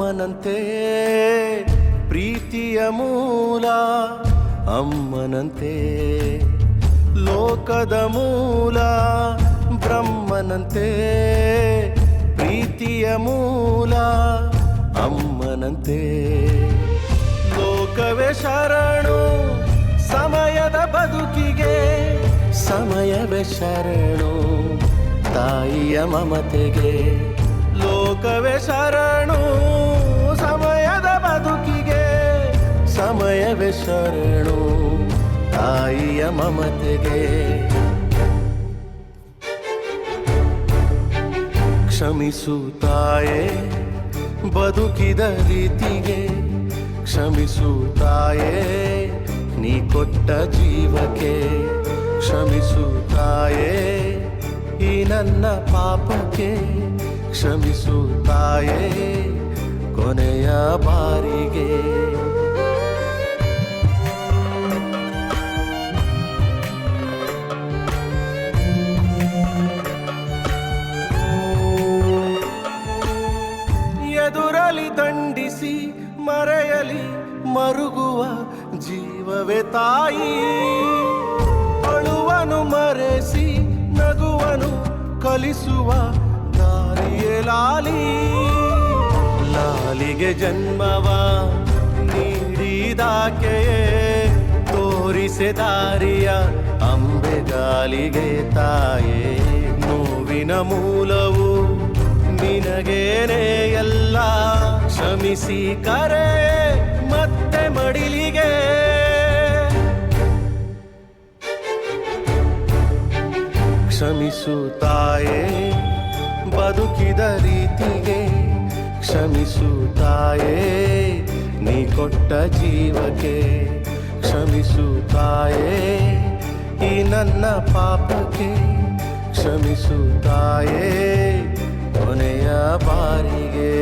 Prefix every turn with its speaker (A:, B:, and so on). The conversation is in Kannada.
A: ಅಮ್ಮನಂತೆ ಪ್ರೀತಿಯ ಮೂಲ, ಅಮ್ಮನಂತೆ ಲೋಕದ ಮೂಲ, ಬ್ರಹ್ಮನಂತೆ ಪ್ರೀತಿಯ ಮೂಲ, ಅಮ್ಮನಂತೆ ಲೋಕವೇ ಶರಣು ಸಮಯದ ಬದುಕಿಗೆ, ಸಮಯವೇ ಶರಣು ತಾಯಿಯ ಮಮತೆಗೆ. ಲೋಕವೇ ಶರಣು ಸಮಯದ ಬದುಕಿಗೆ, ಸಮಯವೇ ಶರಣು ತಾಯಿಯ ಮಮತೆಗೆ. ಕ್ಷಮಿಸು ತಾಯೇ ಬದುಕಿದ ರೀತಿಗೆ, ಕ್ಷಮಿಸು ತಾಯೇ ನೀ ಕೊಟ್ಟ ಜೀವಕ್ಕೆ. ಕ್ಷಮಿಸು ತಾಯೇ ಈ ನನ್ನ ಪಾಪಕ್ಕೆ, ಕ್ಷಮಿಸು ತಾಯೇ ಕೊನೆಯ ಬಾರಿಗೆ. ಎದುರಲಿ ದಂಡಿಸಿ ಮರೆಯಲಿ ಮರುಗುವ ಜೀವವೇ ತಾಯಿ, ಅಳುವನು ಮರೆಸಿ ನಗುವನು ಕಲಿಸುವ ದಾರಿಯೇ ಲಾಲಿ. ಲಾಲಿಗೆ ಜನ್ಮವ ನೀಡಿದಾಕೆಯೇ ತೋರಿಸೆ ದಾರಿಯ ಅಂಬೆಗಾಲಿಗೆ ತಾಯೇ. ನೋವಿನ ಮೂಲವು ನಿನಗೇನೆ ಎಲ್ಲ, ಕ್ಷಮಿಸಿ ಕರೆ ಮತ್ತೆ ಮಡಿಲಿಗೆ. ಕ್ಷಮಿಸು ತಾಯೇ ಬದುಕಿದ ರೀತಿಗೆ, ಕ್ಷಮಿಸು ತಾಯೇ ನೀ ಕೊಟ್ಟ ಜೀವಕ್ಕೆ. ಕ್ಷಮಿಸು ತಾಯೇ ಈ ನನ್ನ ಪಾಪಕ್ಕೆ, ಕ್ಷಮಿಸು ತಾಯೇ ಕೊನೆಯ ಬಾರಿಗೆ.